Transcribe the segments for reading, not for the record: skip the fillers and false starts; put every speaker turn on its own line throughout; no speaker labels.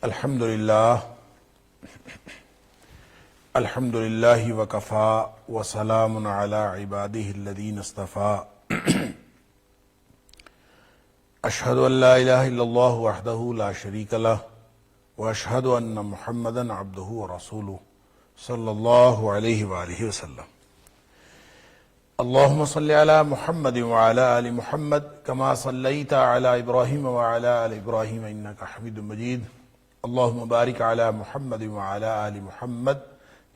الحمد للہ وکفا وسلام علی عبادہ الذین اصطفیٰ اشہد ان لا الہ الا اللہ وحدہ لا شریک لہ واشہد ان محمدا عبدہ ورسولہ صلی اللہ علیہ وآلہ وسلم اللہم صلی علی محمد وعلی آل محمد کما صلیت علی ابراہیم وعلی آل ابراہیم انکا حمید مجید اللہم بارک علی محمد وعلی آل محمد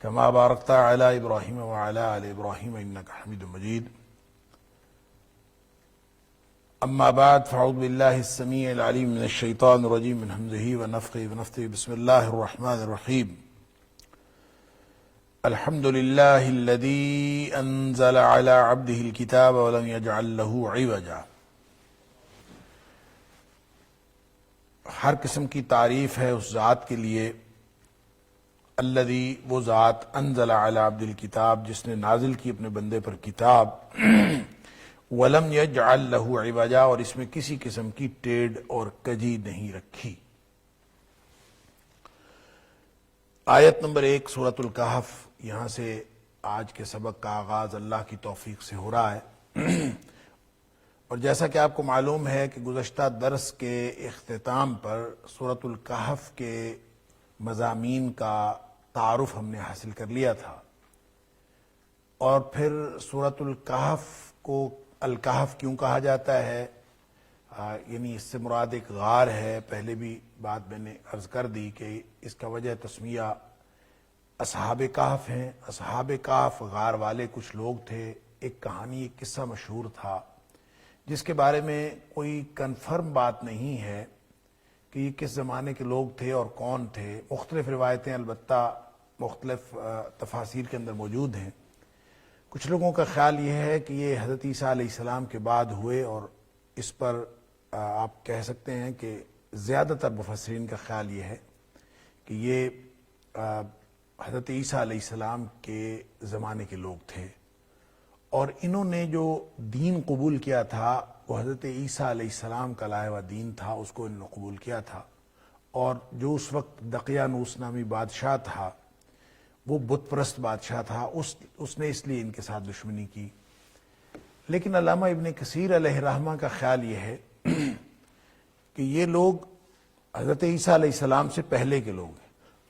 کما بارکت علی ابراہیم وعلی آل ابراہیم انکا حمید مجید اما بعد فاعوذ باللہ السمیع العلیم من الشیطان الرجیم من ہمزہ ونفخہ ونفثہ بسم اللہ الرحمن الرحیم الحمد للہ الذی انزل علی عبدہ الکتاب ولم یجعل لہ عوجا۔ ہر قسم کی تعریف ہے اس ذات کے لیے الذی، وہ ذات انزل علی عبد الکتاب جس نے نازل کی اپنے بندے پر کتاب ولم یجعل لہ عوجا، اور اس میں کسی قسم کی ٹیڑھ اور کجی نہیں رکھی۔ آیت نمبر 1 سورۃ الکہف، یہاں سے آج کے سبق کا آغاز اللہ کی توفیق سے ہو رہا ہے اور جیسا کہ آپ کو معلوم ہے کہ گزشتہ درس کے اختتام پر سورۃ الکہف کے مضامین کا تعارف ہم نے حاصل کر لیا تھا، اور پھر سورۃ الکہف کو الکہف کیوں کہا جاتا ہے، یعنی اس سے مراد ایک غار ہے۔ پہلے بھی بات میں نے عرض کر دی کہ اس کا وجہ تسمیہ اصحاب کہف ہیں۔ اصحاب کہف غار والے کچھ لوگ تھے۔ ایک کہانی، ایک قصہ مشہور تھا جس کے بارے میں کوئی کنفرم بات نہیں ہے کہ یہ کس زمانے کے لوگ تھے اور کون تھے۔ مختلف روایتیں البتہ مختلف تفاسیر کے اندر موجود ہیں۔ کچھ لوگوں کا خیال یہ ہے کہ یہ حضرت عیسیٰ علیہ السلام کے بعد ہوئے، اور اس پر آپ کہہ سکتے ہیں کہ زیادہ تر مفسرین کا خیال یہ ہے کہ یہ حضرت عیسیٰ علیہ السلام کے زمانے کے لوگ تھے، اور انہوں نے جو دین قبول کیا تھا وہ حضرت عیسیٰ علیہ السلام کا لایا ہوا دین تھا، اس کو انہوں نے قبول کیا تھا۔ اور جو اس وقت دقیانوس نامی بادشاہ تھا، وہ بت پرست بادشاہ تھا، اس نے اس لیے ان کے ساتھ دشمنی کی۔ لیکن علامہ ابن کثیر علیہ رحمہ کا خیال یہ ہے کہ یہ لوگ حضرت عیسیٰ علیہ السلام سے پہلے کے لوگ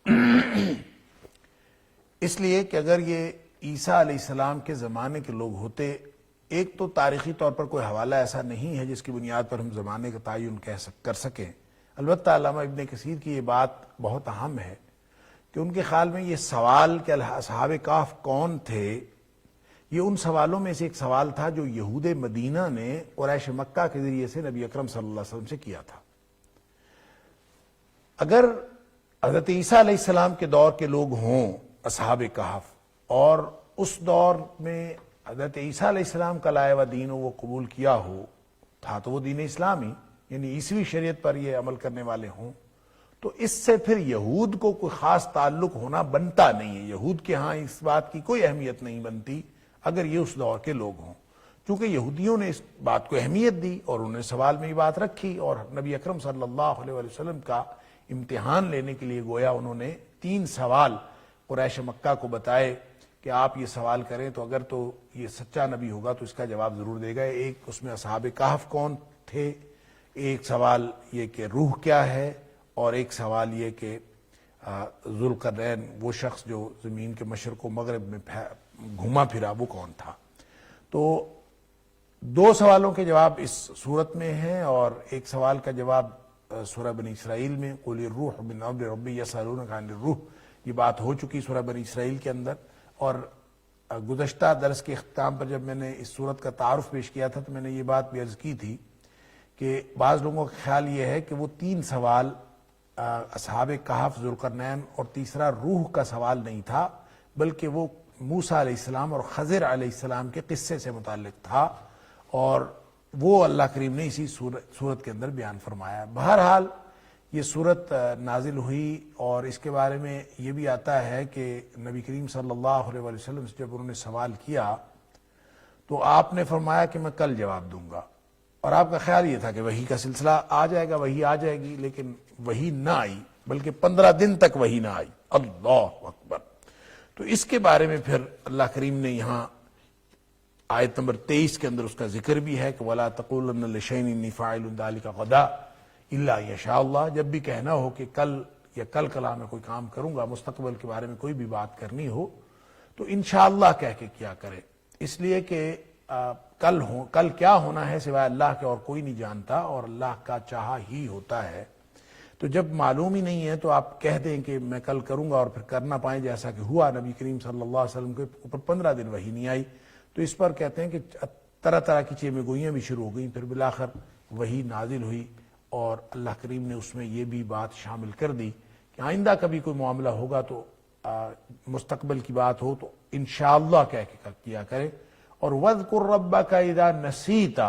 ہیں، اس لیے کہ اگر یہ عیسیٰ علیہ السلام کے زمانے کے لوگ ہوتے، ایک تو تاریخی طور پر کوئی حوالہ ایسا نہیں ہے جس کی بنیاد پر ہم زمانے کا تعین کر سکیں۔ البتہ علامہ ابن کثیر کی یہ بات بہت اہم ہے کہ ان کے خیال میں یہ سوال کہ اصحاب کہف کون تھے، یہ ان سوالوں میں سے ایک سوال تھا جو یہود مدینہ نے قریش مکہ کے ذریعے سے نبی اکرم صلی اللہ علیہ وسلم سے کیا تھا۔ اگر حضرت عیسیٰ علیہ السلام کے دور کے لوگ ہوں اصحاب کہف، اور اس دور میں حضرت عیسیٰ علیہ السلام کا لایا ہوا دین وہ قبول کیا ہو تھا، تو وہ دین اسلامی یعنی عیسوی شریعت پر یہ عمل کرنے والے ہوں، تو اس سے پھر یہود کو کوئی خاص تعلق ہونا بنتا نہیں ہے۔ یہود کے ہاں اس بات کی کوئی اہمیت نہیں بنتی اگر یہ اس دور کے لوگ ہوں، چونکہ یہودیوں نے اس بات کو اہمیت دی اور انہوں نے سوال میں یہ بات رکھی، اور نبی اکرم صلی اللہ علیہ وسلم کا امتحان لینے کے لیے گویا انہوں نے 3 سوال قریش مکہ کو بتائے کہ آپ یہ سوال کریں تو اگر تو یہ سچا نبی ہوگا تو اس کا جواب ضرور دے گا۔ ایک اس میں اصحاب کہف کون تھے، ایک سوال یہ کہ روح کیا ہے، اور ایک سوال یہ کہ ذوالقرنین وہ شخص جو زمین کے مشرق و مغرب میں گھوما پھرا وہ کون تھا۔ تو 2 سوالوں کے جواب اس صورت میں ہیں، اور ایک سوال کا جواب سورہ بنی اسرائیل میں قُلِ الرُّوحُ مِنْ أَمْرِ رَبِّي يَسْأَلُونَكَ عَنِ الرُّوحِ، یہ بات ہو چکی سورہ بنی اسرائیل کے اندر۔ اور گزشتہ درس کے اختتام پر جب میں نے اس صورت کا تعارف پیش کیا تھا تو میں نے یہ بات بھی عرض کی تھی کہ بعض لوگوں کا خیال یہ ہے کہ وہ 3 سوال اصحاب کہف، ذوالقرنین اور تیسرا روح کا سوال نہیں تھا، بلکہ وہ موسیٰ علیہ السلام اور خضر علیہ السلام کے قصے سے متعلق تھا، اور وہ اللہ کریم نے اسی صورت کے اندر بیان فرمایا۔ بہرحال یہ صورت نازل ہوئی، اور اس کے بارے میں یہ بھی آتا ہے کہ نبی کریم صلی اللہ علیہ وسلم سے جب انہوں نے سوال کیا تو آپ نے فرمایا کہ میں کل جواب دوں گا، اور آپ کا خیال یہ تھا کہ وحی کا سلسلہ آ جائے گا، وحی آ جائے گی، لیکن وحی نہ آئی۔ بلکہ 15 دن تک وحی نہ آئی۔ اللہ اکبر۔ تو اس کے بارے میں پھر اللہ کریم نے یہاں آیت نمبر 23 کے اندر اس کا ذکر بھی ہے کہ وَلَا تَقُولَنَّ لِشَيْءٍ إِنِّي فَاعِلٌ ذَلِكَ غَدًا إِلَّا يَشَاءَ اللَّهُ، جب بھی کہنا ہو کہ کل یا کل کلا میں کوئی کام کروں گا، مستقبل کے بارے میں کوئی بھی بات کرنی ہو تو انشاءاللہ کہہ کے کیا کرے، اس لیے کہ کل کیا ہونا ہے سوائے اللہ کے اور کوئی نہیں جانتا، اور اللہ کا چاہا ہی ہوتا ہے۔ تو جب معلوم ہی نہیں ہے تو آپ کہہ دیں کہ میں کل کروں گا اور پھر کر نہ پائیں، جیسا کہ ہوا نبی کریم صلی اللہ علیہ وسلم کے اوپر 15 دن وحی نہیں آئی، تو اس پر کہتے ہیں کہ طرح طرح کی چیمے گوئیاں بھی شروع ہو گئیں، پھر بالآخر وحی نازل ہوئی اور اللہ کریم نے اس میں یہ بھی بات شامل کر دی کہ آئندہ کبھی کوئی معاملہ ہوگا تو مستقبل کی بات ہو تو انشاءاللہ کہہ کے کیا کرے، اور وَاذْكُرْ رَبَّكَ إِذَا نَسِيتَ،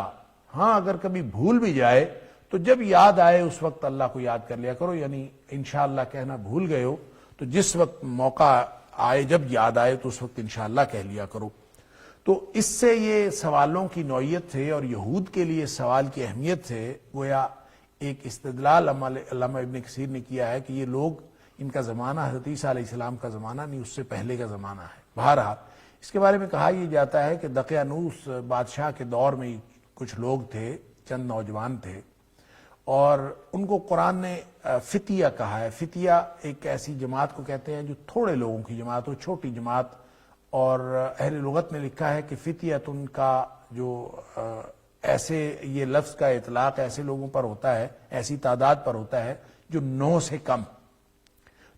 ہاں اگر کبھی بھول بھی جائے تو جب یاد آئے اس وقت اللہ کو یاد کر لیا کرو، یعنی انشاءاللہ کہنا بھول گئے ہو تو جس وقت موقع آئے، جب یاد آئے تو اس وقت انشاءاللہ کہہ لیا کرو۔ تو اس سے یہ سوالوں کی نوعیت سے اور یہود کے لیے سوال کی اہمیت سے گویا ایک استدلال علامہ ابن کثیر نے کیا ہے کہ یہ لوگ، ان کا زمانہ حضرت عیسیٰ علیہ السلام کا زمانہ نہیں، اس سے پہلے کا زمانہ ہے۔ بہرحال اس کے بارے میں کہا یہ جاتا ہے کہ دقیانوس بادشاہ کے دور میں کچھ لوگ تھے، چند نوجوان تھے، اور ان کو قرآن نے فتیہ کہا ہے۔ فتیہ ایک ایسی جماعت کو کہتے ہیں جو تھوڑے لوگوں کی جماعت ہو، چھوٹی جماعت، اور اہل لغت نے لکھا ہے کہ فتیت ان کا جو ایسے یہ لفظ کا اطلاق ایسے لوگوں پر ہوتا ہے، ایسی تعداد پر ہوتا ہے جو 9 سے کم،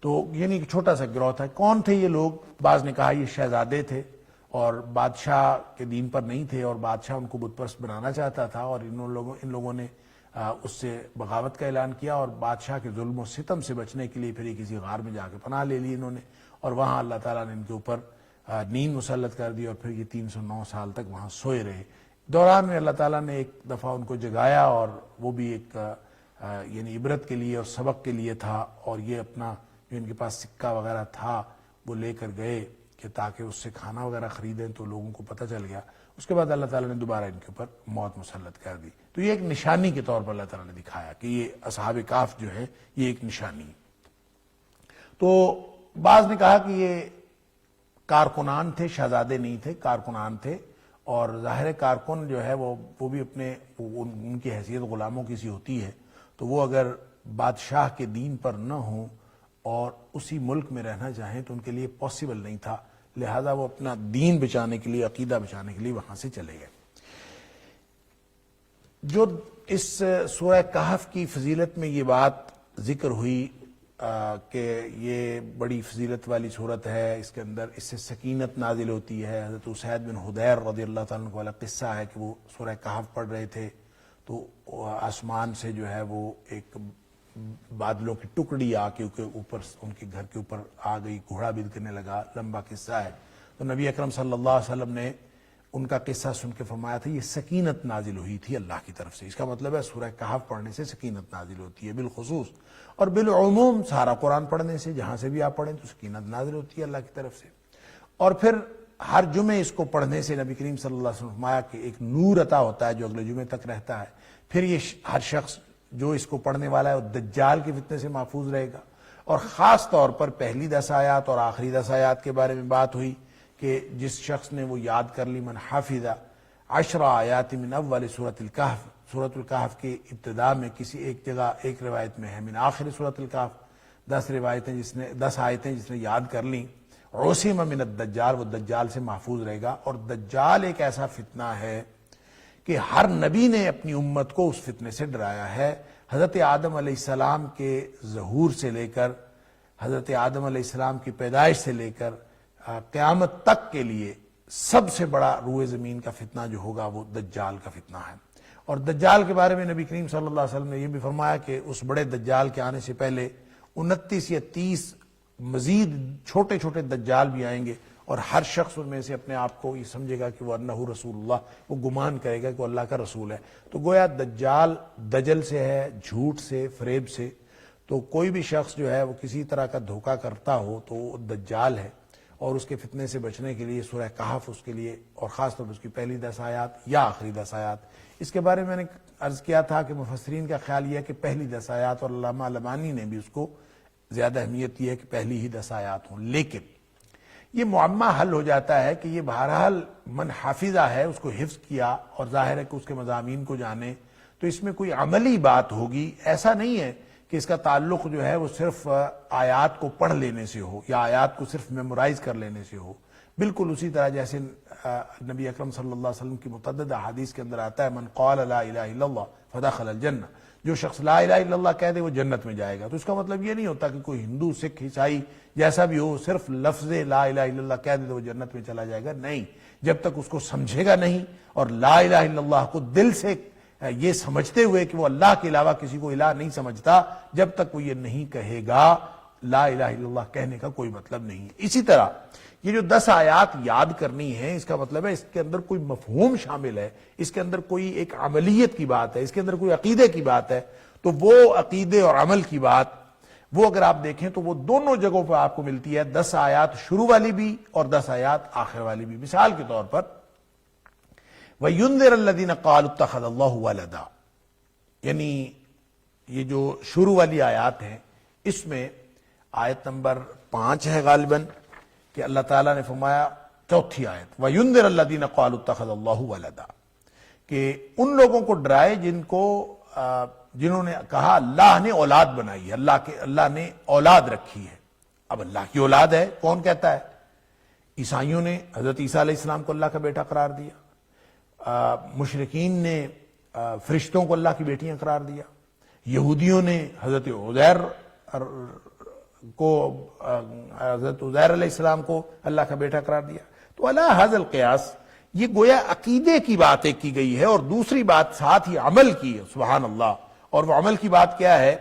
تو یعنی کہ چھوٹا سا گروہ تھا۔ کون تھے یہ لوگ؟ بعض نے کہا یہ شہزادے تھے اور بادشاہ کے دین پر نہیں تھے، اور بادشاہ ان کو بت پرست بنانا چاہتا تھا، اور ان لوگوں نے اس سے بغاوت کا اعلان کیا، اور بادشاہ کے ظلم و ستم سے بچنے کے لیے پھر کسی غار میں جا کے پناہ لے لی انہوں نے، اور وہاں اللہ تعالیٰ نے ان کے اوپر نیند مسلط کر دی، اور پھر یہ 309 سال تک وہاں سوئے رہے۔ دوران میں اللہ تعالیٰ نے ایک دفعہ ان کو جگایا، اور وہ بھی ایک یعنی عبرت کے لیے اور سبق کے لیے تھا، اور یہ اپنا جو ان کے پاس سکہ وغیرہ تھا وہ لے کر گئے کہ تاکہ اس سے کھانا وغیرہ خریدیں، تو لوگوں کو پتہ چل گیا۔ اس کے بعد اللہ تعالیٰ نے دوبارہ ان کے اوپر موت مسلط کر دی۔ تو یہ ایک نشانی کے طور پر اللہ تعالیٰ نے دکھایا کہ یہ اصحاب کہف جو ہے یہ ایک نشانی۔ تو بعض نے کہا کہ یہ کارکنان تھے، شہزادے نہیں تھے، کارکنان تھے، اور ظاہر کارکن جو ہے وہ بھی اپنے ان کی حیثیت غلاموں کی سی ہوتی ہے، تو وہ اگر بادشاہ کے دین پر نہ ہوں اور اسی ملک میں رہنا چاہیں تو ان کے لیے پاسبل نہیں تھا، لہذا وہ اپنا دین بچانے کے لیے، عقیدہ بچانے کے لیے وہاں سے چلے گئے۔ جو اس سورہ کہف کی فضیلت میں یہ بات ذکر ہوئی کہ یہ بڑی فضیلت والی صورت ہے، اس کے اندر اس سے سکینت نازل ہوتی ہے۔ حضرت اسید بن حدیر رضی اللہ تعالیٰ عنہ والا قصہ ہے کہ وہ سورہ کہف پڑھ رہے تھے تو آسمان سے جو ہے وہ ایک بادلوں کی ٹکڑی آ کے اوپر ان کے گھر کے اوپر آ گئی، گھوڑا بھی کرنے لگا، لمبا قصہ ہے۔ تو نبی اکرم صلی اللہ علیہ وسلم نے ان کا قصہ سن کے فرمایا تھا یہ سکینت نازل ہوئی تھی اللہ کی طرف سے۔ اس کا مطلب ہے سورہ کہف پڑھنے سے سکینت نازل ہوتی ہے بالخصوص، اور بالعموم سارا قرآن پڑھنے سے جہاں سے بھی آپ پڑھیں تو سکینت نازل ہوتی ہے اللہ کی طرف سے۔ اور پھر ہر جمعے اس کو پڑھنے سے نبی کریم صلی اللہ علیہ وسلم نے فرمایا کہ ایک نور عطا ہوتا ہے جو اگلے جمعے تک رہتا ہے۔ پھر یہ ہر شخص جو اس کو پڑھنے والا ہے وہ دجال کے فتنے سے محفوظ رہے گا، اور خاص طور پر پہلی 10 آیات اور آخری 10 آیات کے بارے میں بات ہوئی کہ جس شخص نے وہ یاد کر لی، من حافظ 10 آیات من اول سورۃ الکہف، سورۃ الکہف کی ابتدا میں کسی ایک جگہ ایک روایت میں ہے من آخر سورۃ الکہف، 10 آیتیں جس نے یاد کر لیں، عصم من الدجال، وہ دجال سے محفوظ رہے گا۔ اور دجال ایک ایسا فتنہ ہے کہ ہر نبی نے اپنی امت کو اس فتنے سے ڈرایا ہے۔ حضرت آدم علیہ السلام کے ظہور سے لے کر، حضرت آدم علیہ السلام کی پیدائش سے لے کر قیامت تک کے لیے سب سے بڑا روئے زمین کا فتنہ جو ہوگا وہ دجال کا فتنہ ہے۔ اور دجال کے بارے میں نبی کریم صلی اللہ علیہ وسلم نے یہ بھی فرمایا کہ اس بڑے دجال کے آنے سے پہلے 29 یا 30 مزید چھوٹے چھوٹے دجال بھی آئیں گے، اور ہر شخص ان میں سے اپنے آپ کو یہ سمجھے گا کہ وہ انہ رسول اللہ، وہ گمان کرے گا کہ وہ اللہ کا رسول ہے۔ تو گویا دجال دجل سے ہے، جھوٹ سے، فریب سے، تو کوئی بھی شخص جو ہے وہ کسی طرح کا دھوکہ کرتا ہو تو وہ دجال ہے، اور اس کے فتنے سے بچنے کے لیے سورہ کہف اس کے لیے، اور خاص طور پر اس کی پہلی 10 آیات یا آخری 10 آیات، اس کے بارے میں نے عرض کیا تھا کہ مفسرین کا خیال یہ ہے کہ پہلی 10 آیات، اور علامہ علمانی نے بھی اس کو زیادہ اہمیت یہ ہے کہ پہلی ہی 10 آیات ہوں، لیکن یہ معمہ حل ہو جاتا ہے کہ یہ بہرحال من حافظہ ہے، اس کو حفظ کیا اور ظاہر ہے کہ اس کے مضامین کو جانے، تو اس میں کوئی عملی بات ہوگی۔ ایسا نہیں ہے کہ اس کا تعلق جو ہے وہ صرف آیات کو پڑھ لینے سے ہو یا آیات کو صرف میمورائز کر لینے سے ہو۔ بالکل اسی طرح جیسے نبی اکرم صلی اللہ علیہ وسلم کی متعدد احادیث کے اندر آتا ہے من قال لا الہ الا اللہ فدخل الجنہ، جو شخص لا الہ الا اللہ کہہ دے وہ جنت میں جائے گا۔ تو اس کا مطلب یہ نہیں ہوتا کہ کوئی ہندو، سکھ، عیسائی جیسا بھی ہو صرف لفظ لا الہ الا اللہ کہہ دے تو وہ جنت میں چلا جائے گا، نہیں، جب تک اس کو سمجھے گا نہیں اور لا الہ الا اللہ کو دل سے یہ سمجھتے ہوئے کہ وہ اللہ کے علاوہ کسی کو الہ نہیں سمجھتا، جب تک وہ یہ نہیں کہے گا لا الہ الا اللہ کہنے کا کوئی مطلب نہیں ہے۔ اسی طرح یہ جو 10 آیات یاد کرنی ہے، اس کا مطلب ہے اس کے اندر کوئی مفہوم شامل ہے، اس کے اندر کوئی ایک عملیت کی بات ہے، اس کے اندر کوئی عقیدے کی بات ہے، تو وہ عقیدے اور عمل کی بات وہ اگر آپ دیکھیں تو وہ دونوں جگہوں پہ آپ کو ملتی ہے، 10 آیات شروع والی بھی اور 10 آیات آخر والی بھی۔ مثال کے طور پر وَيُنذِرَ الَّذِينَ قَالُوا اتَّخَذَ اللَّهُ وَلَدًا، یعنی یہ جو شروع والی آیات ہیں اس میں آیت نمبر 5 ہے غالباً کہ اللہ تعالیٰ نے فرمایا، چوتھی آیت وَيُنذِرَ الَّذِينَ قَالُوا اتَّخَذَ اللَّهُ وَلَدًا، کہ ان لوگوں کو ڈرائے جنہوں نے کہا اللہ نے اولاد بنائی ہے، اللہ نے اولاد رکھی ہے۔ اب اللہ کی اولاد ہے کون کہتا ہے؟ عیسائیوں نے حضرت عیسیٰ علیہ السلام کو اللہ کا بیٹا قرار دیا، مشرکین نے فرشتوں کو اللہ کی بیٹیاں قرار دیا، یہودیوں نے حضرت عزیر علیہ السلام کو اللہ کا بیٹا قرار دیا۔ تو علی ھذا القیاس یہ گویا عقیدے کی بات ایک کی گئی ہے اور دوسری بات ساتھ ہی عمل کی ہے، سبحان اللہ۔ اور وہ عمل کی بات کیا ہے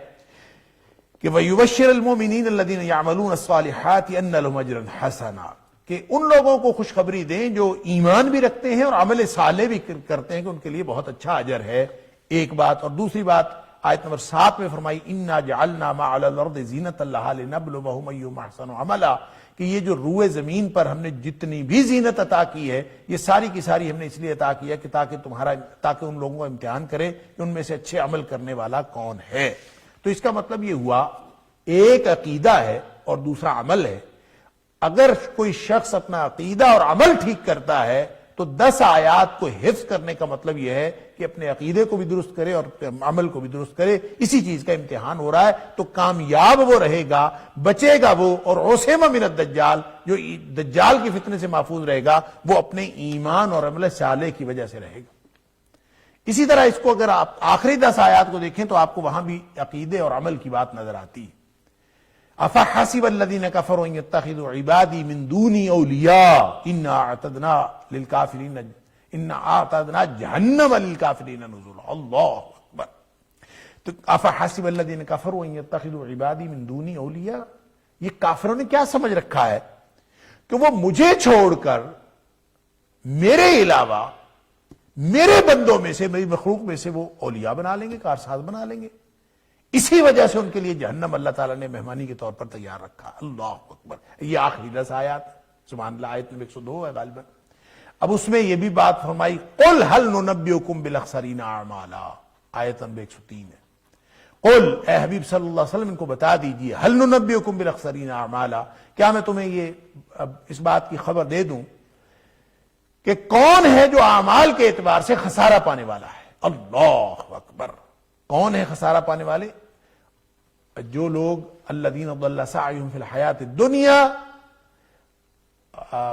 کہ وَيُبَشِّرُ الْمُؤْمِنِينَ الَّذِينَ يَعْمَلُونَ الصَّالِحَاتِ أَنَّ لَهُمْ أَجْرًا حَسَنًا، کہ ان لوگوں کو خوشخبری دیں جو ایمان بھی رکھتے ہیں اور عمل صالح بھی کرتے ہیں کہ ان کے لیے بہت اچھا اجر ہے، ایک بات۔ اور دوسری بات آیت نمبر 7 میں فرمائی اِنَّا جَعَلْنَا مَا عَلَى الْأَرْضِ زِينَةً لَهَا لِنَبْلُوَهُمْ أَيُّهُمْ أَحْسَنُ عَمَلًا، کہ یہ جو روئے زمین پر ہم نے جتنی بھی زینت عطا کی ہے یہ ساری کی ساری ہم نے اس لیے عطا کی ہے کہ تاکہ ان لوگوں کو امتحان کرے کہ ان میں سے اچھے عمل کرنے والا کون ہے۔ تو اس کا مطلب یہ ہوا ایک عقیدہ ہے اور دوسرا عمل ہے۔ اگر کوئی شخص اپنا عقیدہ اور عمل ٹھیک کرتا ہے تو 10 آیات کو حفظ کرنے کا مطلب یہ ہے کہ اپنے عقیدے کو بھی درست کرے اور عمل کو بھی درست کرے، اسی چیز کا امتحان ہو رہا ہے، تو کامیاب وہ رہے گا، بچے گا وہ، اور عصمہ من الدجال، جو دجال کی فتنے سے محفوظ رہے گا، وہ اپنے ایمان اور عمل صالح کی وجہ سے رہے گا۔ اسی طرح اس کو اگر آپ آخری 10 آیات کو دیکھیں تو آپ کو وہاں بھی عقیدے اور عمل کی بات نظر آتی ہے۔ افحسب الذین کفروا ان یتخذوا عبادی من دونی اولیاء انا اعتدنا جہنم للکافرین نزلا، اللہ اکبر۔ تو افحسب الذین کفروا ان یتخذوا عبادی من دونی اولیاء، یہ کافروں نے کیا سمجھ رکھا ہے کہ وہ مجھے چھوڑ کر میرے علاوہ میرے بندوں میں سے، میری مخلوق میں سے وہ اولیاء بنا لیں گے، کارساز بنا لیں گے، اسی وجہ سے ان کے لیے جہنم اللہ تعالیٰ نے مہمانی کے طور پر تیار رکھا۔ اللہ اکبر۔ یہ آخری 10 آیات، سبحان اللہ، آیت نمبر 102 ہے غالباً۔ اب اس میں یہ بھی بات فرمائی قل هل ننبئکم بالاخسرین اعمالا، آیت نمبر 103 ہے۔ قل، اے حبیب صلی اللہ علیہ وسلم ان کو بتا دیجئے، هل ننبئکم بالاخسرین اعمالا، کیا میں تمہیں یہ اس بات کی خبر دے دوں کہ کون ہے جو اعمال کے اعتبار سے خسارہ پانے والا ہے؟ اللہ اکبر۔ کون ہے خسارہ پانے والے؟ جو لوگ الذین ضل سعیہم فی الحیات الدنیا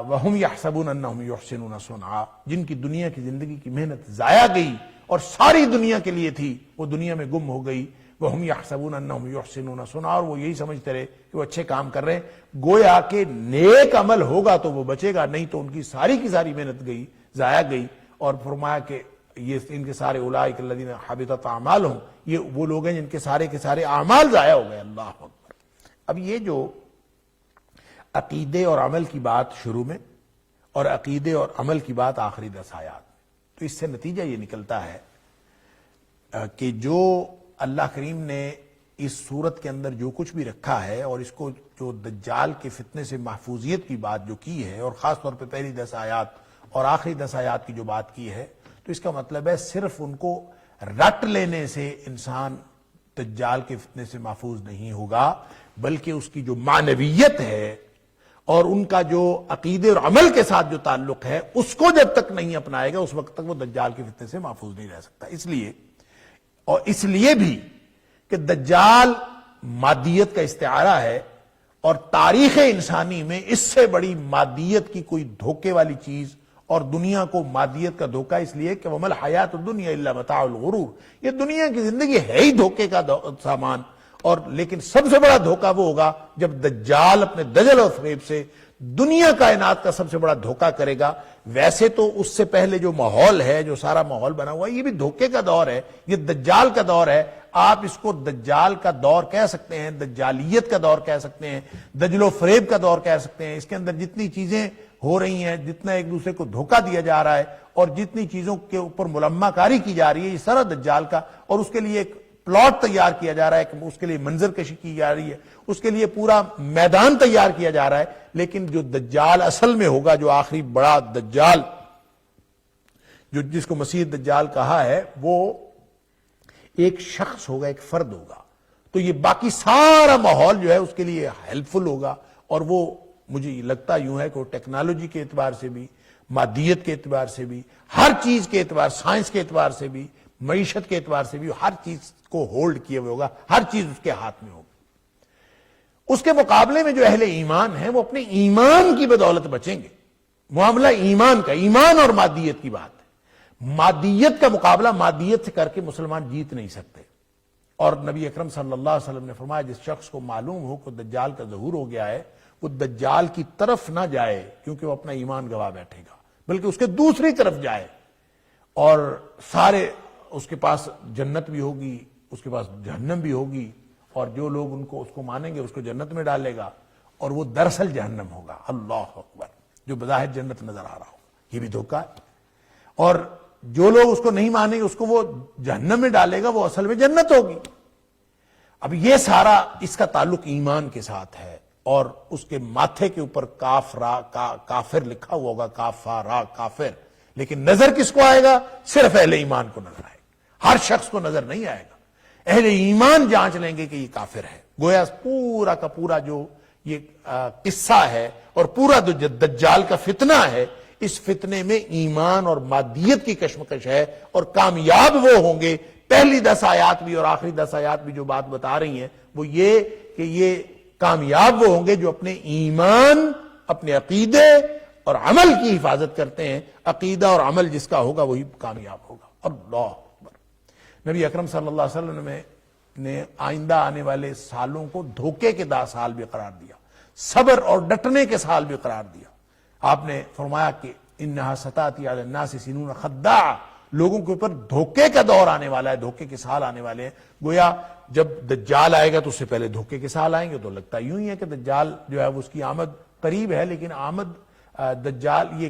وہم یحسبون انہم یحسنون صنعا، جن کی دنیا کی زندگی کی محنت ضائع گئی اور ساری دنیا کے لیے تھی، وہ دنیا میں گم ہو گئی۔ وہم یحسبون انہم یحسنون صنعا، اور وہ یہی سمجھتے رہے کہ وہ اچھے کام کر رہے ہیں۔ گویا کہ نیک عمل ہوگا تو وہ بچے گا، نہیں تو ان کی ساری محنت گئی، ضائع گئی۔ اور فرمایا کہ یہ ان کے سارے اولئک الذین حبطت اعمالہم، یہ وہ لوگ ہیں جن کے سارے اعمال ضائع ہو گئے۔ اللہ اکبر۔ اب یہ جو عقیدے اور عمل کی بات شروع میں اور عقیدے اور عمل کی بات آخری 10 آیات میں، تو اس سے نتیجہ یہ نکلتا ہے کہ جو اللہ کریم نے اس صورت کے اندر جو کچھ بھی رکھا ہے اور اس کو جو دجال کے فتنے سے محفوظیت کی بات جو کی ہے، اور خاص طور پہ پہلی 10 آیات اور آخری 10 آیات کی جو بات کی ہے، تو اس کا مطلب ہے صرف ان کو رٹ لینے سے انسان دجال کے فتنے سے محفوظ نہیں ہوگا، بلکہ اس کی جو معنویت ہے اور ان کا جو عقیدے اور عمل کے ساتھ جو تعلق ہے اس کو جب تک نہیں اپنائے گا اس وقت تک وہ دجال کے فتنے سے محفوظ نہیں رہ سکتا۔ اس لیے بھی کہ دجال مادیت کا استعارہ ہے، اور تاریخ انسانی میں اس سے بڑی مادیت کی کوئی دھوکے والی چیز اور دنیا کو مادیت کا دھوکہ اس لیے کہ وَمَا الْحَيَاةُ الدُّنْيَا إِلَّا مَتَاعُ الْغُرُورِ، یہ دنیا کی زندگی ہے ہی دھوکے کا سامان، اور لیکن سب سے بڑا دھوکہ وہ ہوگا جب دجال اپنے دجل اور فریب سے دنیا کائنات کا سب سے بڑا دھوکہ کرے گا۔ ویسے تو اس سے پہلے جو ماحول ہے، جو سارا ماحول بنا ہوا ہے، یہ بھی دھوکے کا دور ہے، یہ دجال کا دور ہے۔ آپ اس کو دجال کا دور کہہ سکتے ہیں، دجالیت کا دور کہہ سکتے ہیں، دجل و فریب کا دور کہہ سکتے ہیں۔ اس کے اندر جتنی چیزیں ہو رہی ہیں، جتنا ایک دوسرے کو دھوکہ دیا جا رہا ہے اور جتنی چیزوں کے اوپر ملمہ کاری کی جا رہی ہے، یہ سارا دجال کا، اور اس کے لیے ایک پلاٹ تیار کیا جا رہا ہے، اس کے لیے منظر کشی کی جا رہی ہے، اس کے لیے پورا میدان تیار کیا جا رہا ہے۔ لیکن جو دجال اصل میں ہوگا، جو آخری بڑا دجال جس کو مسیح دجال کہا ہے، وہ ایک شخص ہوگا، ایک فرد ہوگا، تو یہ باقی سارا ماحول جو ہے اس کے لیے ہیلپ فل ہوگا، اور وہ مجھے لگتا یوں ہے کہ وہ ٹیکنالوجی کے اعتبار سے بھی، مادیت کے اعتبار سے بھی، ہر چیز کے اعتبار، سائنس کے اعتبار سے بھی، معیشت کے اعتبار سے بھی ہر چیز کو ہولڈ کیے ہوئے ہوگا، ہر چیز اس کے ہاتھ میں ہوگی۔ اس کے مقابلے میں جو اہل ایمان ہیں وہ اپنے ایمان کی بدولت بچیں گے۔ معاملہ ایمان کا، ایمان اور مادیت کی بات ہے۔ مادیت کا مقابلہ مادیت سے کر کے مسلمان جیت نہیں سکتے، اور نبی اکرم صلی اللہ علیہ وسلم نے فرمایا جس شخص کو معلوم ہو کہ دجال کا ظہور ہو گیا ہے، وہ دجال کی طرف نہ جائے، کیونکہ وہ اپنا ایمان گوا بیٹھے گا، بلکہ اس کے دوسری طرف جائے، اور سارے اس کے پاس جنت بھی ہوگی، اس کے پاس جہنم بھی ہوگی، اور جو لوگ اس کو مانیں گے اس کو جنت میں ڈالے گا، اور وہ دراصل جہنم ہوگا۔ اللہ اکبر، جو بظاہر جنت نظر آ رہا ہوگا، یہ بھی دھوکہ ہے۔ اور جو لوگ اس کو نہیں مانیں گے اس کو وہ جہنم میں ڈالے گا، وہ اصل میں جنت ہوگی۔ اب یہ سارا اس کا تعلق ایمان کے ساتھ ہے، اور اس کے ماتھے کے اوپر کاف را کافر لکھا ہوا ہوگا، کافا را کافر، لیکن نظر کس کو آئے گا؟ صرف اہل ایمان کو نظر آئے گا، ہر شخص کو نظر نہیں آئے گا۔ اہل ایمان جانچ لیں گے کہ یہ کافر ہے۔ گویا پورا کا پورا جو یہ قصہ ہے اور پورا جو دجال کا فتنہ ہے، اس فتنے میں ایمان اور مادیت کی کشمکش ہے، اور کامیاب وہ ہوں گے۔ پہلی 10 آیات بھی اور آخری 10 آیات بھی جو بات بتا رہی ہیں وہ یہ کہ یہ کامیاب وہ ہوں گے جو اپنے ایمان، اپنے عقیدے اور عمل کی حفاظت کرتے ہیں۔ عقیدہ اور عمل جس کا ہوگا وہی کامیاب ہوگا۔ اللہ اکبر۔ نبی اکرم صلی اللہ علیہ وسلم نے آئندہ آنے والے سالوں کو دھوکے کے 10 سال بھی قرار دیا، صبر اور ڈٹنے کے سال بھی قرار دیا۔ آپ نے فرمایا کہ انہا ستاتی علی الناس سنون خداع، لوگوں کے اوپر دھوکے کا دور آنے والا ہے، دھوکے کے سال آنے والے ہیں۔ گویا جب دجال آئے گا تو اس سے پہلے دھوکے کے سال آئیں گے، تو لگتا یوں ہی ہے کہ دجال جو ہے اس کی آمد قریب ہے، لیکن آمد دجال یہ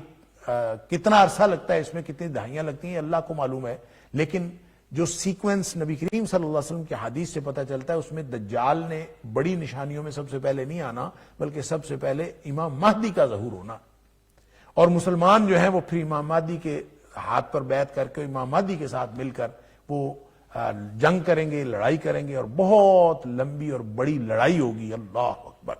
کتنا عرصہ لگتا ہے، اس میں کتنی دہائیاں لگتی ہیں، اللہ کو معلوم ہے۔ لیکن جو سیکوینس نبی کریم صلی اللہ علیہ وسلم کی حدیث سے پتہ چلتا ہے، اس میں دجال نے بڑی نشانیوں میں سب سے پہلے نہیں آنا، بلکہ سب سے پہلے امام مہدی کا ظہور ہونا، اور مسلمان جو ہیں وہ پھر امام مہدی کے ہاتھ پر بیعت کر کے امام مہدی کے ساتھ مل کر وہ جنگ کریں گے، لڑائی کریں گے، اور بہت لمبی اور بڑی لڑائی ہوگی۔ اللہ اکبر۔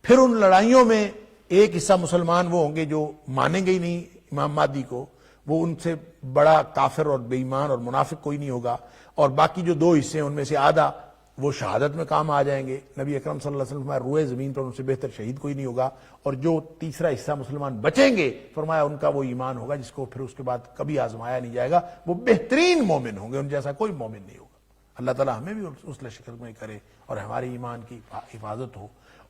پھر ان لڑائیوں میں ایک حصہ مسلمان وہ ہوں گے جو مانیں گے ہی نہیں امام مہدی کو، وہ ان سے بڑا کافر اور بے ایمان اور منافق کوئی نہیں ہوگا، اور باقی جو 2 حصے ہیں ان میں سے آدھا وہ شہادت میں کام آ جائیں گے۔ نبی اکرم صلی اللہ علیہ وسلم فرمایا روئے زمین پر ان سے بہتر شہید کوئی نہیں ہوگا، اور جو تیسرا حصہ مسلمان بچیں گے فرمایا ان کا وہ ایمان ہوگا جس کو پھر اس کے بعد کبھی آزمایا نہیں جائے گا، وہ بہترین مومن ہوں گے، ان جیسا کوئی مومن نہیں ہوگا۔ اللہ تعالیٰ ہمیں بھی اس لشکر میں کرے اور ہمارے ایمان کی حفاظت ہو۔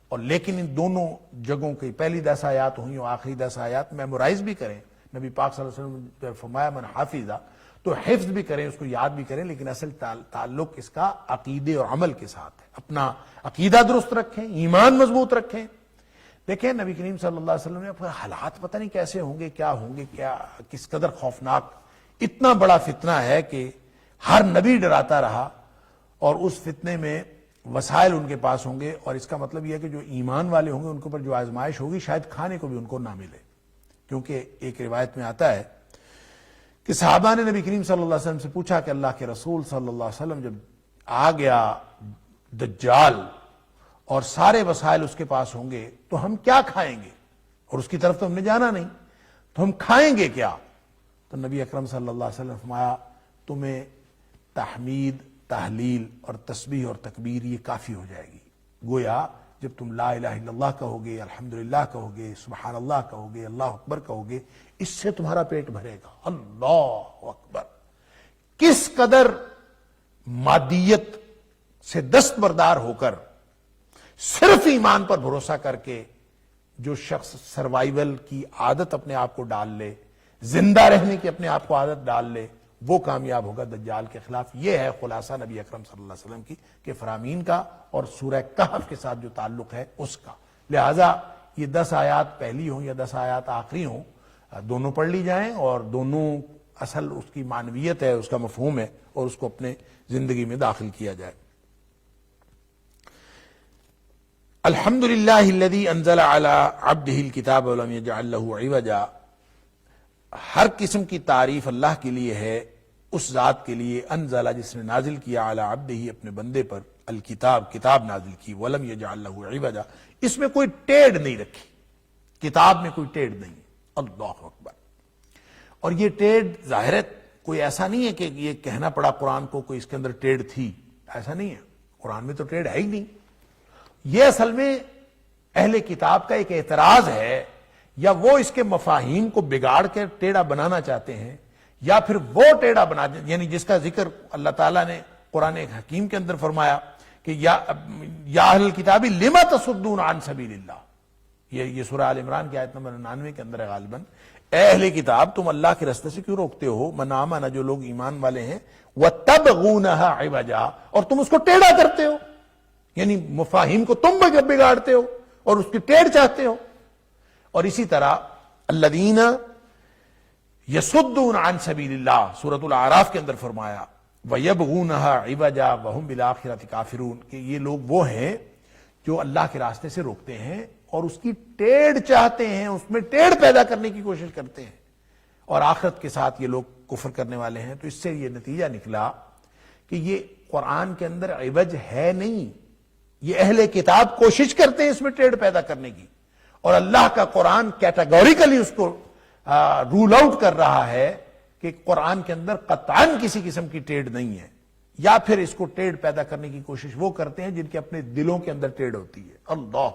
اور لیکن ان دونوں جگہوں کی پہلی 10 آیات ہوئیں اور آخری 10 آیات میمورائز بھی کریں۔ نبی پاک صلی اللہ علیہ وسلم نے فرمایا من حافظہ، تو حفظ بھی کریں، اس کو یاد بھی کریں، لیکن اصل تعلق اس کا عقیدے اور عمل کے ساتھ ہے۔ اپنا عقیدہ درست رکھیں، ایمان مضبوط رکھیں۔ دیکھیں نبی کریم صلی اللہ علیہ وسلم نے اپنے حالات پتہ نہیں کیسے ہوں گے، کیا کس قدر خوفناک، اتنا بڑا فتنہ ہے کہ ہر نبی ڈراتا رہا، اور اس فتنے میں وسائل ان کے پاس ہوں گے، اور اس کا مطلب یہ ہے کہ جو ایمان والے ہوں گے ان کے اوپر جو آزمائش ہوگی شاید کھانے کو بھی ان کو نہ ملے، کیونکہ ایک روایت میں آتا ہے کہ صحابہ نے نبی کریم صلی اللہ علیہ وسلم سے پوچھا کہ اللہ کے رسول صلی اللہ علیہ وسلم جب آ گیا دجال اور سارے وسائل اس کے پاس ہوں گے تو ہم کیا کھائیں گے؟ اور اس کی طرف تو ہم نے جانا نہیں، تو ہم کھائیں گے کیا؟ تو نبی اکرم صلی اللہ علیہ وسلم نے فرمایا تمہیں تحمید، تحلیل اور تسبیح اور تکبیر یہ کافی ہو جائے گی۔ گویا جب تم لا الہ الا اللہ کہو گے، الحمدللہ کہو گے، سبحان اللہ کہو گے، اللہ اکبر کہو گے، اس سے تمہارا پیٹ بھرے گا۔ اللہ اکبر! کس قدر مادیت سے دستبردار ہو کر صرف ایمان پر بھروسہ کر کے جو شخص سروائیول کی عادت اپنے آپ کو ڈال لے، زندہ رہنے کی اپنے آپ کو عادت ڈال لے، وہ کامیاب ہوگا دجال کے خلاف۔ یہ ہے خلاصہ نبی اکرم صلی اللہ علیہ وسلم کی کہ فرامین کا اور سورہ کہف کے ساتھ جو تعلق ہے اس کا۔ لہذا یہ 10 آیات پہلی ہوں یا 10 آیات آخری ہوں، دونوں پڑھ لی جائیں اور دونوں اصل اس کی معنویت ہے، اس کا مفہوم ہے، اور اس کو اپنے زندگی میں داخل کیا جائے۔ الحمدللہ الذی انزل علی عبدہ الکتاب ولم یجعل لہ عوجا۔ ہر قسم کی تعریف اللہ کے لیے ہے، اس ذات کے لیے انزل جس نے نازل کیا علی عبدہ اپنے بندے پر الکتاب، کتاب نازل کی، ولم یجعل لہ عوجا، اس میں کوئی ٹیڑھ نہیں رکھی، کتاب میں کوئی ٹیڑھ نہیں۔ اللہ اکبر! اور یہ ٹیڑھ ظاہر ہے کوئی ایسا نہیں ہے کہ یہ کہنا پڑا قرآن کو کوئی اس کے اندر ٹیڑھ تھی، ایسا نہیں ہے، قرآن میں تو ٹیڑھ ہے ہی نہیں۔ یہ اصل میں اہل کتاب کا ایک اعتراض ہے، یا وہ اس کے مفاہیم کو بگاڑ کے ٹیڑھا بنانا چاہتے ہیں، یا پھر وہ ٹیڑھا بنا، یعنی جس کا ذکر اللہ تعالیٰ نے قرآن حکیم کے اندر فرمایا کہ یا اہل الکتاب لم تصدون عن سبیل اللہ، یہ سورہ آل عمران کی آیت نمبر 99 کے اندر ہے غالباً۔ اے اہل کتاب تم اللہ کے راستے سے کیوں روکتے ہو؟ من آمن، جو لوگ ایمان والے ہیں، وَتَبْغُونَهَا عِوَجًا، اور تم اس کو ٹیڑھا کرتے ہو، یعنی مفاہیم کو تم بگاڑتے ہو اور اس کی ٹیڑھ چاہتے ہو۔ اور اسی طرح الذین یصدون عن سبیل اللہ، سورۃ الاعراف کے اندر فرمایا وَيَبْغُونَهَا عِوَجًا وَهُمْ بِالْآخِرَةِ کافرون، کہ یہ لوگ وہ ہیں جو اللہ کے راستے سے روکتے ہیں اور اس کی ٹیڑھ چاہتے ہیں، اس میں ٹیڑھ پیدا کرنے کی کوشش کرتے ہیں، اور آخرت کے ساتھ یہ لوگ کفر کرنے والے ہیں۔ تو اس سے یہ نتیجہ نکلا کہ یہ قرآن کے اندر عوج ہے نہیں، یہ اہل کتاب کوشش کرتے ہیں اس میں ٹیڑھ پیدا کرنے کی، اور اللہ کا قرآن کیٹاگوریکلی اس کو رول آؤٹ کر رہا ہے کہ قرآن کے اندر قطعاً کسی قسم کی ٹیڑھ نہیں ہے، یا پھر اس کو ٹیڑھ پیدا کرنے کی کوشش وہ کرتے ہیں جن کے اپنے دلوں کے اندر ٹیڑھ ہوتی ہے۔ اللہ،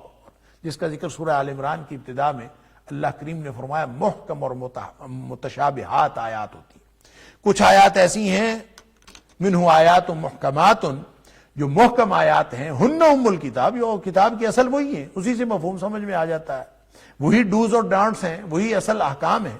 جس کا ذکر سورہ آل عمران کی ابتدا میں اللہ کریم نے فرمایا محکم اور متشابہات آیات ہوتی ہیں۔ کچھ آیات ایسی ہیں منہ آیات محکمات، جو محکم آیات ہیں، ہن ام الکتاب، یہ کتاب کی اصل وہی ہے، اسی سے مفہوم سمجھ میں آ جاتا ہے، وہی ڈوز اور ڈانٹس ہیں، وہی اصل احکام ہیں۔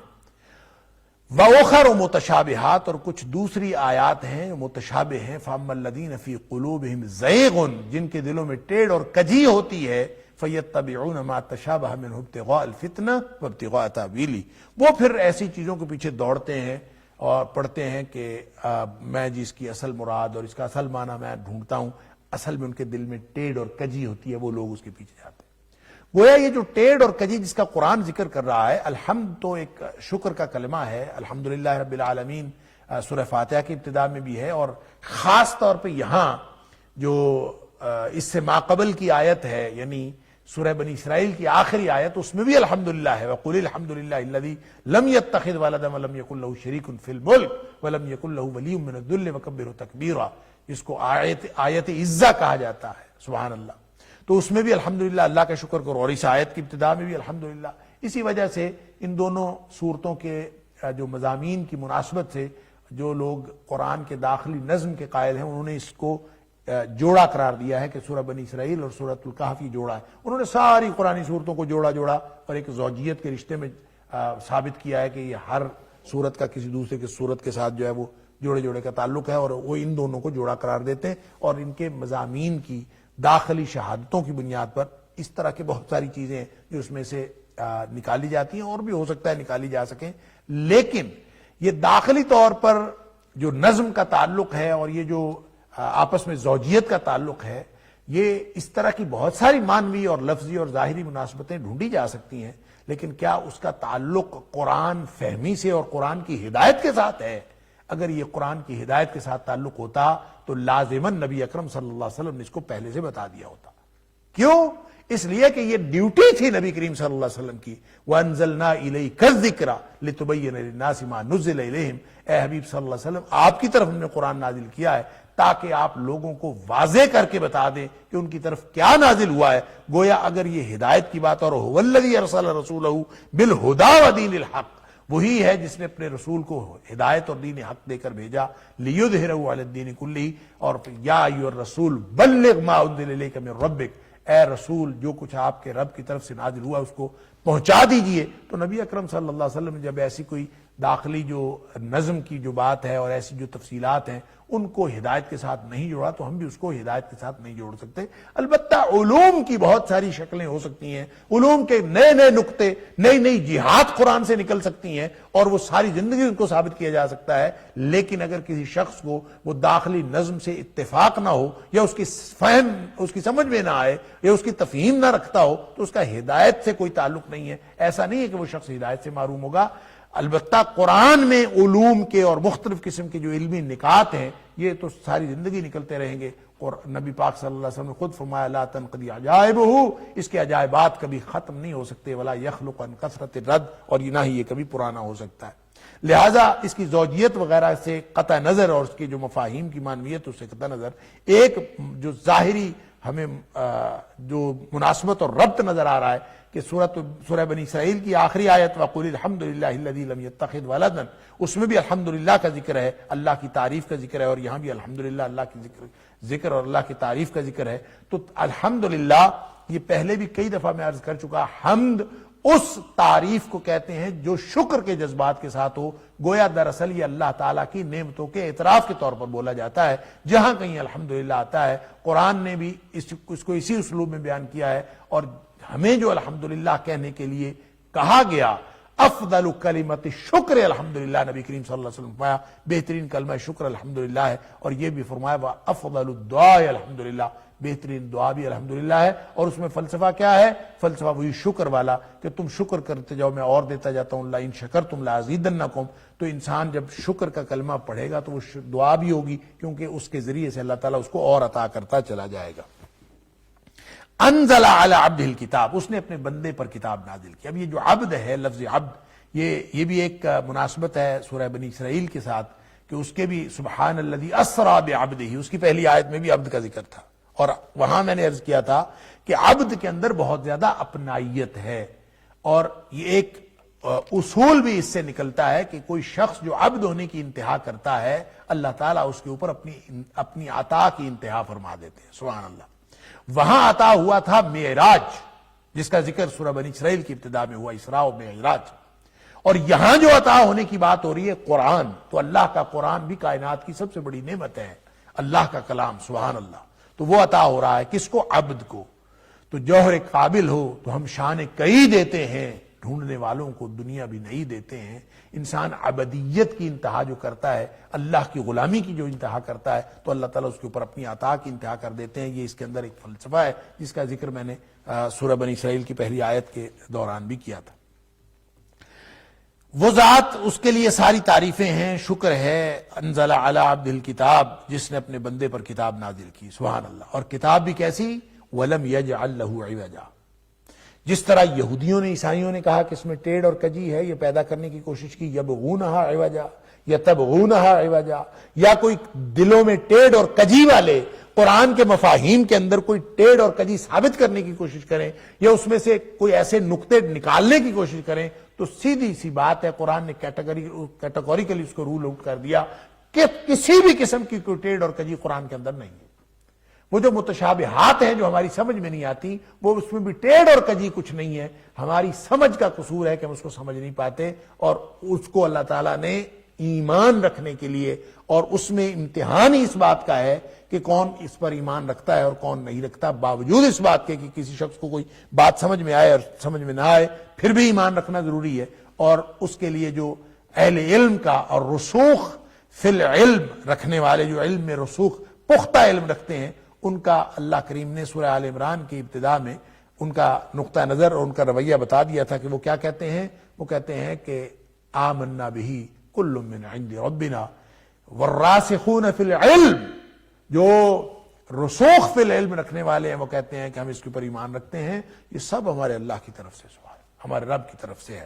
وَأُخَرُ مُتَشَابِهَاتٌ، اور کچھ دوسری آیات ہیں متشابہ ہیں، فَأَمَّا الَّذِينَ فِي قُلُوبِهِمْ زَيْغٌ، جن کے دلوں میں ٹیڑھ اور کجی ہوتی ہے، فَيَتَّبِعُونَ مَا تَشَابَهَ مِنْهُ ابْتِغَاءَ الْفِتْنَةِ وَابْتِغَاءَ تَأْوِيلِهِ، وہ پھر ایسی چیزوں کے پیچھے دوڑتے ہیں اور پڑھتے ہیں کہ میں جس کی اصل مراد اور اس کا اصل معنی میں ڈھونڈتا ہوں، اصل میں ان کے دل میں ٹیڑھ اور کجی ہوتی ہے، وہ لوگ اس کے پیچھے جاتے ہیں۔ گویا یہ جو ٹیڑھ اور کجی جس کا قرآن ذکر کر رہا ہے، الحمد تو ایک شکر کا کلمہ ہے، الحمدللہ رب العالمین سورہ فاتحہ کی ابتدا میں بھی ہے، اور خاص طور پہ یہاں جو اس سے ماقبل کی آیت ہے، یعنی سورہ بنی اسرائیل کی آخری آیت، اس میں بھی الحمدللہ ہے، وَقُلِ الْحَمْدُ لِلَّهِ الَّذِي لَمْ يَتَّخِذْ وَلَدًا وَلَمْ يَكُنْ لَهُ شَرِيكٌ فِي الْمُلْكِ وَلَمْ يَكُنْ لَهُ وَلِيٌّ مِّنَ الذُّلِّ وَكَبِّرْهُ تَكْبِيرًا، اس کو آیت عزہ کہا جاتا ہے، سبحان اللہ۔ تو اس میں بھی الحمدللہ اللہ کا شکر کرو، اور اس آیت کی ابتدا میں بھی الحمدللہ۔ اسی وجہ سے ان دونوں صورتوں کے جو مضامین کی مناسبت سے جو لوگ قرآن کے داخلی نظم کے قائل ہیں، انہوں نے اس کو جوڑا قرار دیا ہے کہ سورہ بنی اسرائیل اور سورۃ الکہف یہ جوڑا ہے۔ انہوں نے ساری قرآنی صورتوں کو جوڑا اور ایک زوجیت کے رشتے میں ثابت کیا ہے کہ یہ ہر صورت کا کسی دوسرے کی صورت کے ساتھ جو ہے وہ جوڑے کا تعلق ہے، اور وہ ان دونوں کو جوڑا قرار دیتے ہیں، اور ان کے مضامین کی داخلی شہادتوں کی بنیاد پر اس طرح کے بہت ساری چیزیں ہیں جو اس میں سے نکالی جاتی ہیں، اور بھی ہو سکتا ہے نکالی جا سکیں، لیکن یہ داخلی طور پر جو نظم کا تعلق ہے اور یہ جو آپس میں زوجیت کا تعلق ہے، یہ اس طرح کی بہت ساری معنوی اور لفظی اور ظاہری مناسبتیں ڈھونڈی جا سکتی ہیں، لیکن کیا اس کا تعلق قرآن فہمی سے اور قرآن کی ہدایت کے ساتھ ہے؟ اگر یہ قرآن کی ہدایت کے ساتھ تعلق ہوتا تو لازماً نبی اکرم صلی اللہ علیہ وسلم نے اس کو پہلے سے بتا دیا ہوتا. کیوں؟ اس لیے کہ یہ ڈیوٹی تھی نبی کریم صلی اللہ علیہ وسلم کی. وَأَنزَلْنَا إِلَيْكَ الذِّكْرَ لِتُبَيِّنَ لِلنَّاسِ مَا نُزِّلَ إِلَيْهِمْ. اے حبیب صلی اللہ علیہ وسلم آپ کی طرف ہم نے قرآن نازل کیا ہے تاکہ آپ لوگوں کو واضح کر کے بتا دیں کہ ان کی طرف کیا نازل ہوا ہے. گویا اگر یہ ہدایت کی بات اور هُوَ الَّذِي أَرْسَلَ رَسُولَهُ بِالْهُدَىٰ وَدِينِ الْحَقِّ، وہی ہے جس نے اپنے رسول کو ہدایت اور دین حق دے کر بھیجا. لِيُظْهِرَهُ عَلَى الدِّينِ كُلِّهِ، اور یا ایھا الرسول بلغ ما انزل الیک من ربک، اے رسول جو کچھ آپ کے رب کی طرف سے نازل ہوا اس کو پہنچا دیجئے. تو نبی اکرم صلی اللہ علیہ وسلم نے جب ایسی کوئی داخلی جو نظم کی جو بات ہے اور ایسی جو تفصیلات ہیں ان کو ہدایت کے ساتھ نہیں جوڑا تو ہم بھی اس کو ہدایت کے ساتھ نہیں جوڑ سکتے. البتہ علوم کی بہت ساری شکلیں ہو سکتی ہیں، علوم کے نئے نئے نقطے، نئی نئی جہات قرآن سے نکل سکتی ہیں اور وہ ساری زندگی ان کو ثابت کیا جا سکتا ہے. لیکن اگر کسی شخص کو وہ داخلی نظم سے اتفاق نہ ہو یا اس کی فہم اس کی سمجھ میں نہ آئے یا اس کی تفہیم نہ رکھتا ہو تو اس کا ہدایت سے کوئی تعلق نہیں ہے. ایسا نہیں ہے کہ وہ شخص ہدایت سے محروم ہوگا. البتہ قرآن میں علوم کے اور مختلف قسم کے جو علمی نکات ہیں یہ تو ساری زندگی نکلتے رہیں گے. اور نبی پاک صلی اللہ علیہ وسلم نے خود فرمایا لا تنقضی عجائبہ، اس کے عجائبات کبھی ختم نہیں ہو سکتے. ولا یخلق عن کثرت الرد، اور نہ ہی یہ کبھی پرانا ہو سکتا ہے. لہذا اس کی زوجیت وغیرہ سے قطع نظر اور اس کی جو مفاہیم کی معنویت اس سے قطع نظر ایک جو ظاہری ہمیں جو مناسبت اور ربط نظر آ رہا ہے کہ سورہ بنی اسرائیل کی آخری آیت وَقُلِ الْحَمْدُ لِلَّهِ الَّذِي لَمْ يَتَّخِذْ وَلَدًا، اس میں بھی الحمدللہ کا ذکر ہے، اللہ کی تعریف کا ذکر ہے، اور یہاں بھی الحمدللہ اللہ کی ذکر اور اللہ کی تعریف کا ذکر ہے. تو الحمدللہ یہ پہلے بھی کئی دفعہ میں عرض کر چکا، حمد اس تعریف کو کہتے ہیں جو شکر کے جذبات کے ساتھ ہو. گویا دراصل یہ اللہ تعالیٰ کی نعمتوں کے اعتراف کے طور پر بولا جاتا ہے. جہاں کہیں الحمدللہ آتا ہے قرآن نے بھی اس کو اسی اسلوب میں بیان کیا ہے. اور ہمیں جو الحمدللہ کہنے کے لیے کہا گیا، افضل کلمت شکر الحمدللہ، نبی کریم صلی اللہ علیہ وسلم فرمایا بہترین کلمہ شکر الحمدللہ ہے. اور یہ بھی فرمایا افضل الدعاء الحمدللہ، بہترین دعا بھی الحمدللہ ہے. اور اس میں فلسفہ کیا ہے؟ فلسفہ وہی شکر والا کہ تم شکر کرتے جاؤ میں اور دیتا جاتا ہوں. لئن شکرتم لازیدنکم. تو انسان جب شکر کا کلمہ پڑھے گا تو وہ دعا بھی ہوگی کیونکہ اس کے ذریعے سے اللہ تعالیٰ اس کو اور عطا کرتا چلا جائے گا. انزل علی عبدہ الکتاب، اس نے اپنے بندے پر کتاب نازل کی. اب یہ جو عبد ہے، لفظ عبد، یہ بھی ایک مناسبت ہے سورہ بنی اسرائیل کے ساتھ کہ اس کے بھی سبحان الذی اسری بعبدہ، اس کی پہلی آیت میں بھی عبد کا ذکر تھا. اور وہاں میں نے عرض کیا تھا کہ عبد کے اندر بہت زیادہ اپنائیت ہے. اور یہ ایک اصول بھی اس سے نکلتا ہے کہ کوئی شخص جو عبد ہونے کی انتہا کرتا ہے اللہ تعالیٰ اس کے اوپر اپنی عطا کی انتہا فرما دیتے ہیں. سبحان اللہ. وہاں عطا ہوا تھا معراج، جس کا ذکر سورہ بنی اسرائیل کی ابتدا میں ہوا، اسراء و معراج. اور یہاں جو عطا ہونے کی بات ہو رہی ہے قرآن، تو اللہ کا قرآن بھی کائنات کی سب سے بڑی نعمت ہے، اللہ کا کلام. سبحان اللہ. تو وہ عطا ہو رہا ہے کس کو؟ عبد کو. تو جوہر قابل ہو تو ہم شان کئی دیتے ہیں، ڈھونڈنے والوں کو دنیا بھی نہیں دیتے ہیں. انسان عبدیت کی انتہا جو کرتا ہے، اللہ کی غلامی کی جو انتہا کرتا ہے، تو اللہ تعالیٰ اس کے اوپر اپنی عطا کی انتہا کر دیتے ہیں. یہ اس کے اندر ایک فلسفہ ہے جس کا ذکر میں نے سورہ بنی اسرائیل کی پہلی آیت کے دوران بھی کیا تھا. وہ ذات، اس کے لیے ساری تعریفیں ہیں، شکر ہے. انزل علی عبدہ الکتاب، جس نے اپنے بندے پر کتاب نازل کی. سبحان اللہ. اور کتاب بھی کیسی؟ وَلَمْ يَجْعَلْ لَهُ عِوَجًا. جس طرح یہودیوں نے، عیسائیوں نے کہا کہ اس میں ٹیڑھ اور کجی ہے، یہ پیدا کرنے کی کوشش کی، یبغونہا عوجا یا تبغونہا عوجا، یا کوئی دلوں میں ٹیڑھ اور کجی والے قرآن کے مفاہیم کے اندر کوئی ٹیڑھ اور کجی ثابت کرنے کی کوشش کریں یا اس میں سے کوئی ایسے نقطے نکالنے کی کوشش کریں، تو سیدھی سی بات ہے قرآن نے کیٹیگوریکلی اس کو رول آؤٹ کر دیا کہ کسی بھی قسم کی کوئی ٹیڑھ اور کجی قرآن کے اندر نہیں ہے. وہ جو متشابہات ہیں جو ہماری سمجھ میں نہیں آتی، وہ اس میں بھی ٹیڑھ اور کجی کچھ نہیں ہے. ہماری سمجھ کا قصور ہے کہ ہم اس کو سمجھ نہیں پاتے. اور اس کو اللہ تعالیٰ نے ایمان رکھنے کے لیے، اور اس میں امتحان ہی اس بات کا ہے کہ کون اس پر ایمان رکھتا ہے اور کون نہیں رکھتا. باوجود اس بات کے کہ کسی شخص کو کوئی بات سمجھ میں آئے اور سمجھ میں نہ آئے، پھر بھی ایمان رکھنا ضروری ہے. اور اس کے لیے جو اہل علم کا اور رسوخ فی العلم رکھنے والے، جو علم میں رسوخ پختہ علم رکھتے ہیں، ان کا اللہ کریم نے سورہ آل عمران کی ابتدا میں ان کا نقطہ نظر اور ان کا رویہ بتا دیا تھا کہ وہ کیا کہتے ہیں. وہ کہتے ہیں کہ آمنا بہ کل من عند ربنا والراسخون فی العلم جو رسوخ فی العلم رکھنے والے ہیں وہ کہتے ہیں کہ ہم اس کے اوپر ایمان رکھتے ہیں، یہ سب ہمارے اللہ کی طرف سے سوال، ہمارے رب کی طرف سے ہے۔